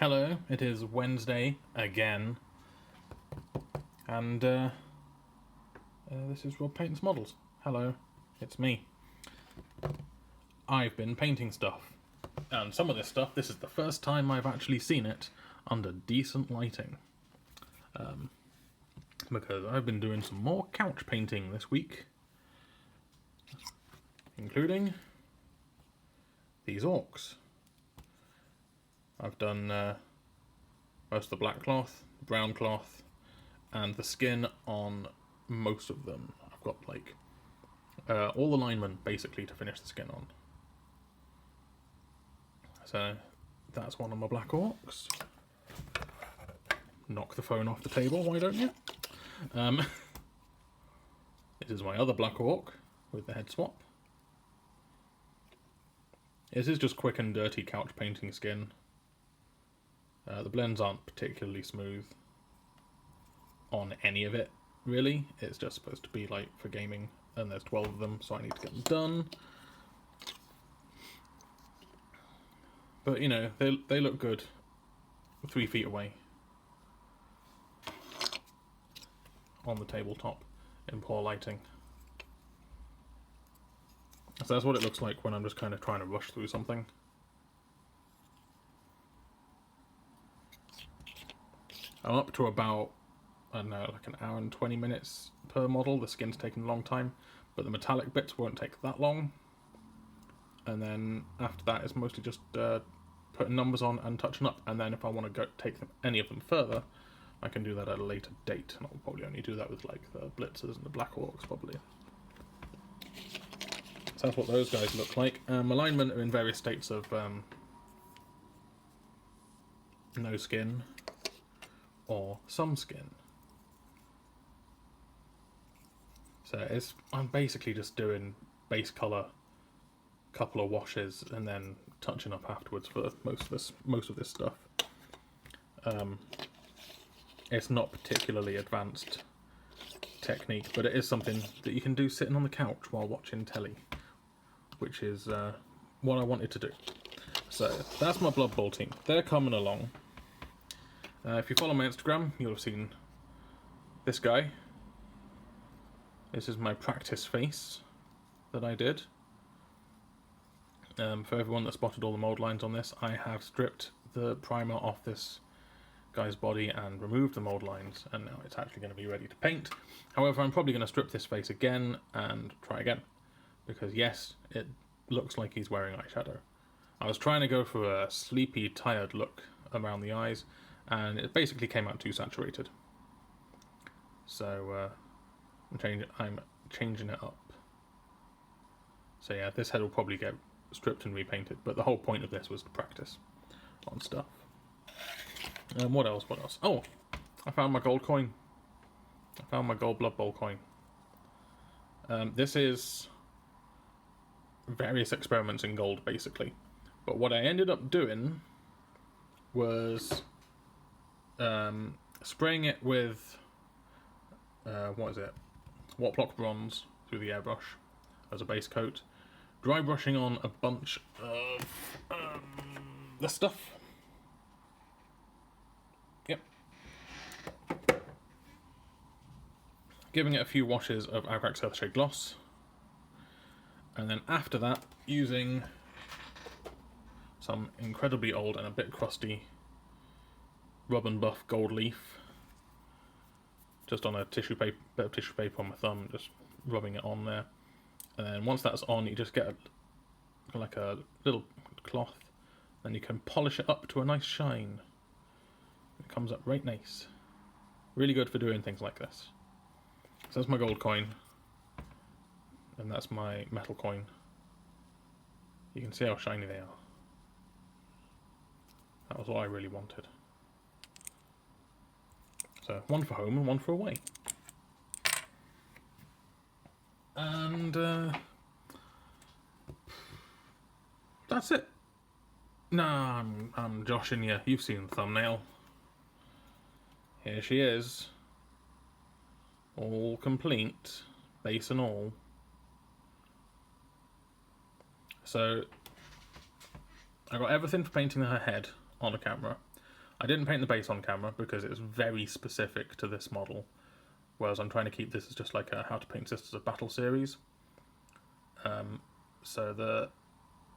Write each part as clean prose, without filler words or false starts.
Hello, it is Wednesday again, and this is Robpaintsmodels. Hello, it's me. I've been painting stuff, and some of this stuff, this is the first time I've actually seen it under decent lighting. Because I've been doing some more couch painting this week, including these orcs. I've done most of the black cloth, the brown cloth, and the skin on most of them. I've got like all the linemen basically to finish the skin on. So that's one of my black orcs. Knock the phone off the table, why don't you? This is my other black orc with the head swap. This is just quick and dirty couch painting skin. The blends aren't particularly smooth on any of it, really. It's just supposed to be like for gaming, and there's 12 of them, so I need to get them done. But you know, they look good 3 feet away on the tabletop in poor lighting. So that's what it looks like when I'm just kind of trying to rush through something. I'm up to about, I don't know, like an hour and 20 minutes per model. The skin's taking a long time, but the metallic bits won't take that long. And then after that, it's mostly just putting numbers on and touching up. And then if I want to go take any of them further, I can do that at a later date. And I'll probably only do that with like the blitzers and the black orcs, probably. So that's what those guys look like. Alignment are in various states of no skin or some skin. So I'm basically just doing base colour, couple of washes, and then touching up afterwards for most of this stuff. It's not particularly advanced technique, but it is something that you can do sitting on the couch while watching telly, which is what I wanted to do. So that's my Blood Bowl team. They're coming along. If you follow my Instagram, you'll have seen this guy. This is my practice face that I did. For everyone that spotted all the mould lines on this, I have stripped the primer off this guy's body and removed the mould lines, and now it's actually going to be ready to paint. However, I'm probably going to strip this face again and try again, because yes, it looks like he's wearing eyeshadow. I was trying to go for a sleepy, tired look around the eyes, and it basically came out too saturated. So I'm changing it up. So yeah, this head will probably get stripped and repainted, but the whole point of this was to practice on stuff. What else? Oh, I found my gold coin. I found my gold Blood Bowl coin. This is various experiments in gold, basically. But what I ended up doing was spraying it with Warplock bronze through the airbrush as a base coat, dry brushing on a bunch of this stuff. Yep. Giving it a few washes of Agrax Earthshade Gloss, and then after that using some incredibly old and a bit crusty Rub and Buff gold leaf, just on a bit of tissue paper on my thumb, just rubbing it on there. And then once that's on, you just get like a little cloth, then you can polish it up to a nice shine. It comes up right nice. Really good for doing things like this. So that's my gold coin, and that's my metal coin. You can see how shiny they are. That was what I really wanted. So one for home and one for away. And that's it. Nah, I'm joshing you. You've seen the thumbnail. Here she is. All complete, base and all. So I got everything for painting her head on a camera. I didn't paint the base on camera because it's very specific to this model, whereas I'm trying to keep this as just like a How to Paint Sisters of Battle series. So the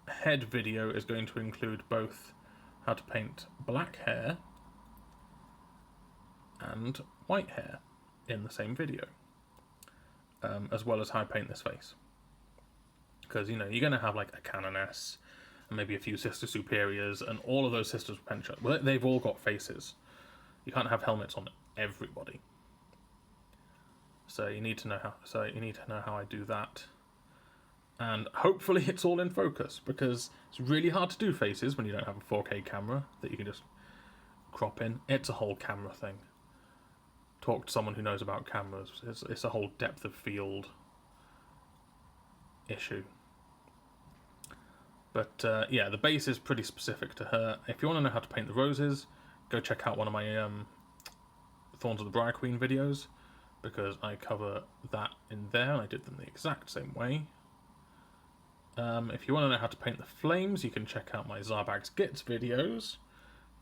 head video is going to include both how to paint black hair and white hair in the same video, as well as how I paint this face. Because, you know, you're going to have like a Canoness and maybe a few Sister Superiors, and all of those Sisters of Pencha, well, they've all got faces. You can't have helmets on everybody. So you need to know how I do that. And hopefully it's all in focus, because it's really hard to do faces when you don't have a 4K camera that you can just crop in. It's a whole camera thing. Talk to someone who knows about cameras. It's a whole depth of field issue. But yeah, the base is pretty specific to her. If you want to know how to paint the roses, go check out one of my Thorns of the Briar Queen videos, because I cover that in there, and I did them the exact same way. If you want to know how to paint the flames, you can check out my Zarbag's Gits videos,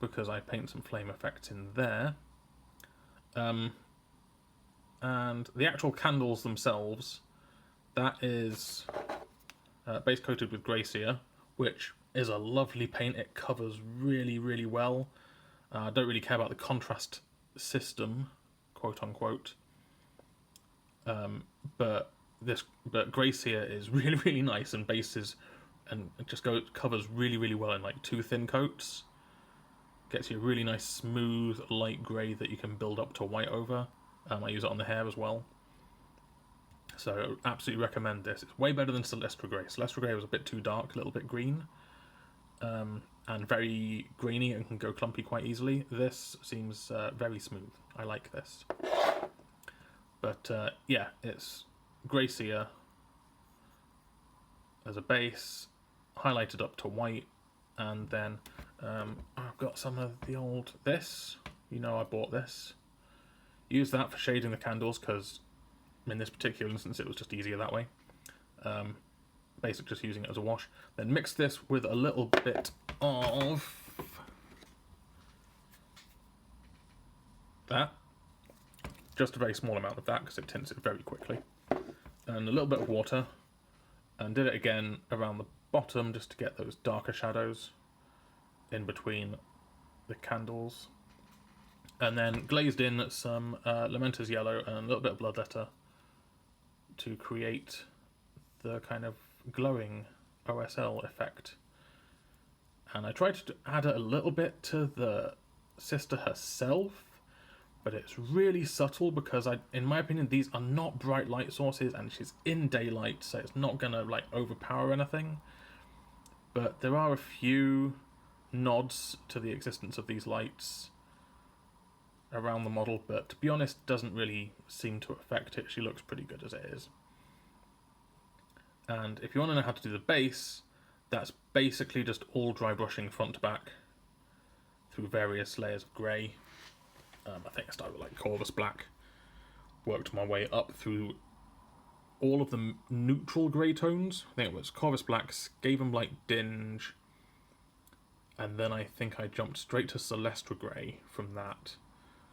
because I paint some flame effects in there. And the actual candles themselves, that is base coated with Gracia, which is a lovely paint. It covers really, really well. I don't really care about the contrast system, quote unquote. But Gracia is really, really nice, and bases and it just covers really, really well in like 2 thin coats. Gets you a really nice smooth light grey that you can build up to white over. I use it on the hair as well. So absolutely recommend this. It's way better than Celestra Grey. Celestra Grey was a bit too dark, a little bit green, and very grainy and can go clumpy quite easily. This seems very smooth. I like this. But yeah, it's Gracia as a base, highlighted up to white, and then I've got some of the old this. You know, I bought this. Use that for shading the candles, because in this particular instance it was just easier that way. Basic, just using it as a wash. Then mix this with a little bit of that. Just a very small amount of that, because it tints it very quickly. And a little bit of water. And did it again around the bottom, just to get those darker shadows in between the candles. And then glazed in some Lamenter's Yellow and a little bit of Bloodletter to create the kind of glowing OSL effect. And I tried to add a little bit to the sister herself, but it's really subtle, because in my opinion, these are not bright light sources, and she's in daylight, so it's not gonna like overpower anything. But there are a few nods to the existence of these lights around the model, but to be honest, doesn't really seem to affect it. She looks pretty good as it is. And if you want to know how to do the base, that's basically just all dry brushing front to back through various layers of grey. I think I started with like Corvus Black, worked my way up through all of the neutral grey tones. I think it was Corvus Black, Skaven Blight Dinge, and then I think I jumped straight to Celestra Grey from that,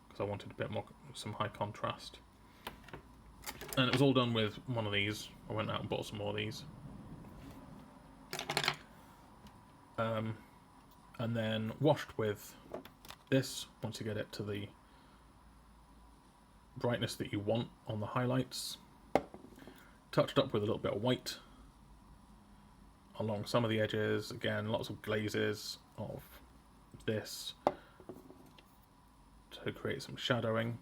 because I wanted a bit more, some high contrast. And it was all done with one of these. I went out and bought some more of these. And then washed with this, once you get it to the brightness that you want on the highlights. Touched up with a little bit of white along some of the edges. Again, lots of glazes of this to create some shadowing.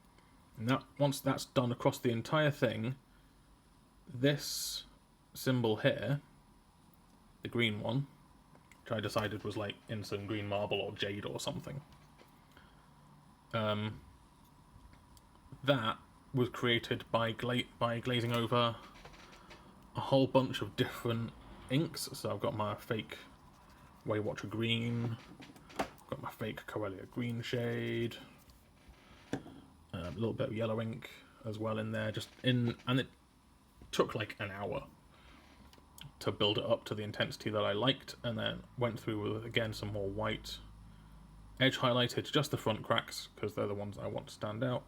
And that, once that's done across the entire thing, this symbol here, the green one, which I decided was like in some green marble or jade or something, that was created by glazing over a whole bunch of different inks. So I've got my fake Waywatcher green, got my fake Corellia green shade, a little bit of yellow ink as well in there, and it took like an hour to build it up to the intensity that I liked, and then went through with again some more white edge highlighted just the front cracks, because they're the ones I want to stand out.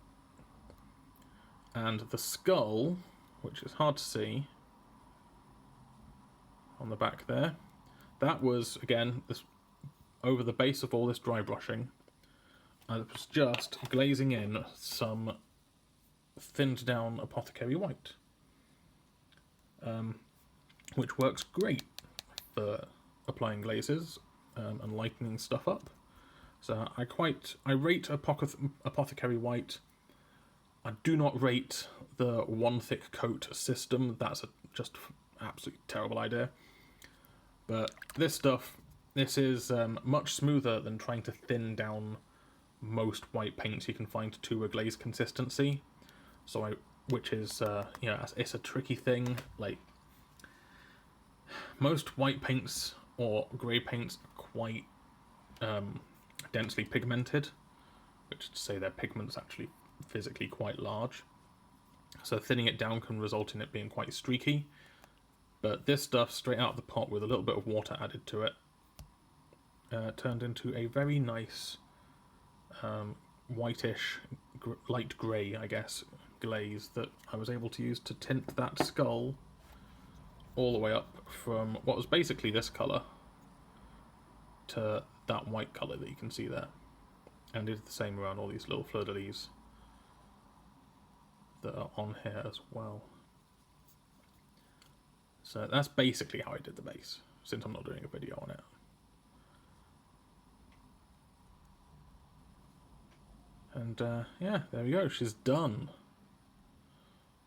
And the skull, which is hard to see on the back there, that was, again, this over the base of all this dry brushing. And it was just glazing in some thinned down apothecary white, which works great for applying glazes and lightening stuff up. So I rate apothecary white. I do not rate the one thick coat system. That's just absolutely terrible idea. But this stuff, this is much smoother than trying to thin down most white paints you can find to a glaze consistency. So which is it's a tricky thing. Like, most white paints or grey paints are quite densely pigmented, which is to say their pigment's actually physically quite large. So thinning it down can result in it being quite streaky. But this stuff, straight out of the pot with a little bit of water added to it, turned into a very nice whitish, light grey, I guess, glaze that I was able to use to tint that skull all the way up from what was basically this colour to that white colour that you can see there. And did the same around all these little fleur-de-lis that are on here as well. So that's basically how I did the base, since I'm not doing a video on it. And yeah, there we go, she's done.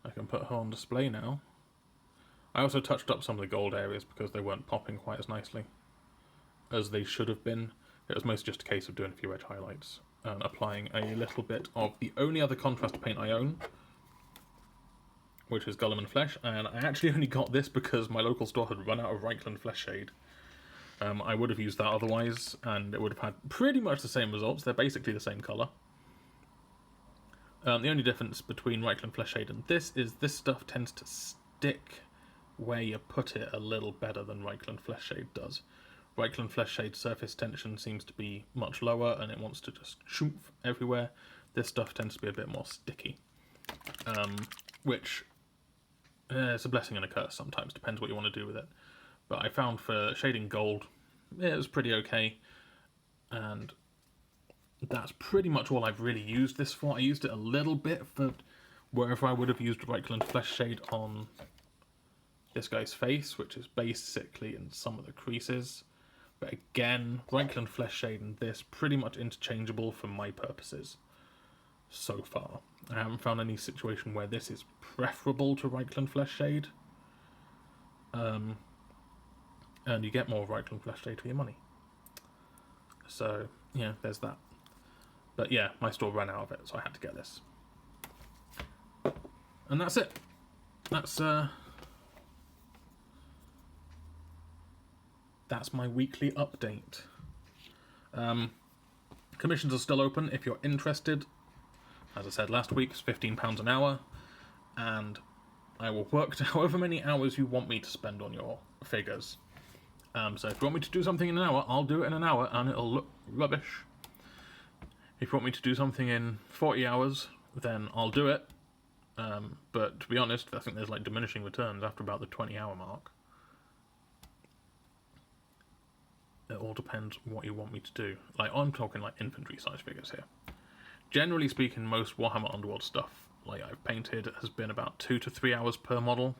I can put her on display now. I also touched up some of the gold areas because they weren't popping quite as nicely as they should have been. It was mostly just a case of doing a few edge highlights and applying a little bit of the only other contrast paint I own, which is Guilliman Flesh, and I actually only got this because my local store had run out of Reichland Flesh Shade. I would have used that otherwise, and it would have had pretty much the same results. They're basically the same colour. The only difference between Reichland Flesh Shade and this is this stuff tends to stick where you put it a little better than Reichland Flesh Shade does. Reichland Flesh Shade surface tension seems to be much lower, and it wants to just shoomp everywhere. This stuff tends to be a bit more sticky, which it's a blessing and a curse sometimes, depends what you want to do with it. But I found for shading gold, it was pretty okay, and that's pretty much all I've really used this for. I used it a little bit for wherever I would have used Reichland Flesh Shade on this guy's face, which is basically in some of the creases. But again, Reichland Flesh Shade and this, pretty much interchangeable for my purposes so far. I haven't found any situation where this is preferable to Reichland Flesh Shade. And you get more Reichland Flesh Shade for your money. So, yeah, there's that. But yeah, my store ran out of it, so I had to get this. And that's it. That's my weekly update. Commissions are still open if you're interested. As I said last week, it's £15 an hour, and I will work to however many hours you want me to spend on your figures. So if you want me to do something in an hour, I'll do it in an hour, and it'll look rubbish. If you want me to do something in 40 hours, then I'll do it. But to be honest, I think there's like diminishing returns after about the 20-hour mark. It all depends what you want me to do. Like, I'm talking like infantry size figures here. Generally speaking, most Warhammer Underworld stuff like I've painted has been about 2 to 3 hours per model.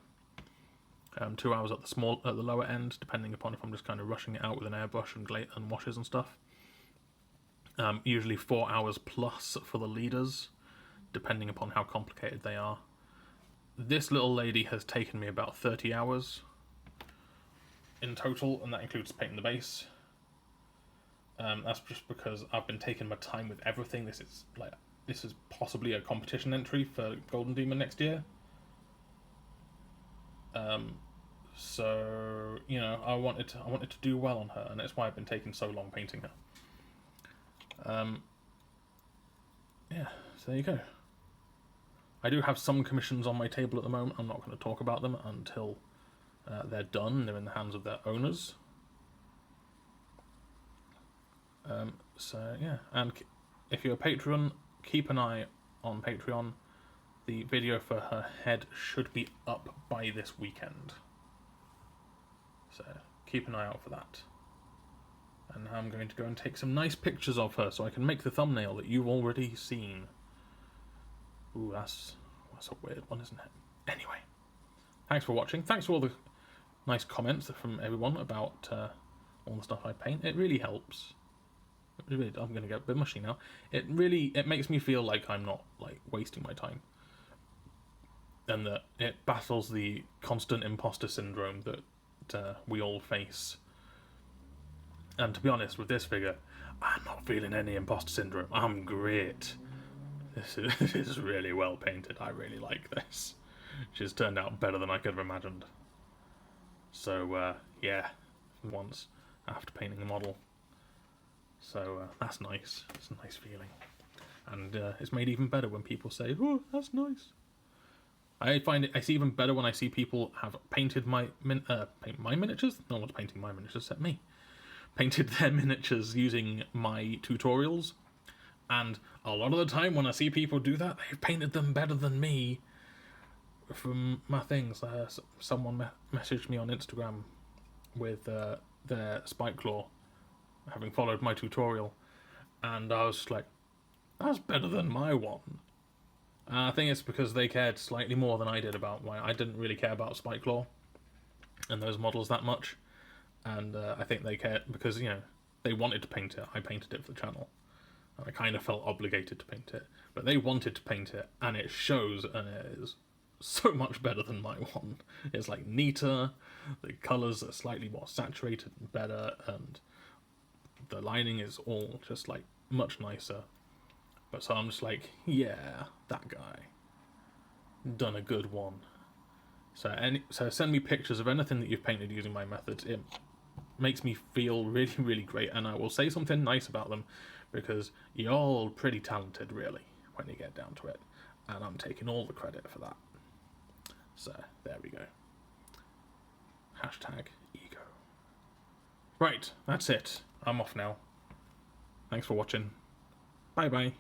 2 hours at the lower end, depending upon if I'm just kind of rushing it out with an airbrush and washes and stuff. Usually 4 hours plus for the leaders, depending upon how complicated they are. This little lady has taken me about 30 hours in total, and that includes painting the base. That's just because I've been taking my time with everything. This is possibly a competition entry for Golden Demon next year. So you know, I wanted to do well on her, and that's why I've been taking so long painting her. Yeah, so there you go. I do have some commissions on my table at the moment. I'm not going to talk about them until they're done. They're in the hands of their owners. So yeah, and if you're a patron, keep an eye on Patreon. The video for her head should be up by this weekend. So keep an eye out for that. And now I'm going to go and take some nice pictures of her so I can make the thumbnail that you've already seen. Ooh, that's a weird one, isn't it? Anyway, thanks for watching. Thanks for all the nice comments from everyone about all the stuff I paint. It really helps. I'm going to get a bit mushy now. It makes me feel like I'm not like wasting my time. And that it battles the constant imposter syndrome that we all face. And to be honest, with this figure, I'm not feeling any imposter syndrome. I'm great. This is really well painted. I really like this. She's turned out better than I could have imagined. So, yeah, once after painting the model. So, that's nice. It's a nice feeling. And it's made even better when people say, oh, that's nice. I find it's even better when I see people have painted my miniatures. No one's painting my miniatures except me. Painted their miniatures using my tutorials. And a lot of the time when I see people do that, they've painted them better than me from my things. Someone messaged me on Instagram with their Spike Claw, having followed my tutorial. And I was just like, that's better than my one. I think it's because they cared slightly more than I did about why I didn't really care about Spike Claw and those models that much. And I think they cared because, you know, they wanted to paint it. I painted it for the channel. And I kind of felt obligated to paint it. But they wanted to paint it, and it shows, and it is so much better than my one. It's like neater, the colours are slightly more saturated and better, and the lining is all just like much nicer. But so I'm just like, yeah, that guy done a good one. So send me pictures of anything that you've painted using my methods. It makes me feel really, really great, and I will say something nice about them because you're all pretty talented, really, when you get down to it. And I'm taking all the credit for that. So there we go. #ego. Right, that's it. I'm off now. Thanks for watching. Bye bye.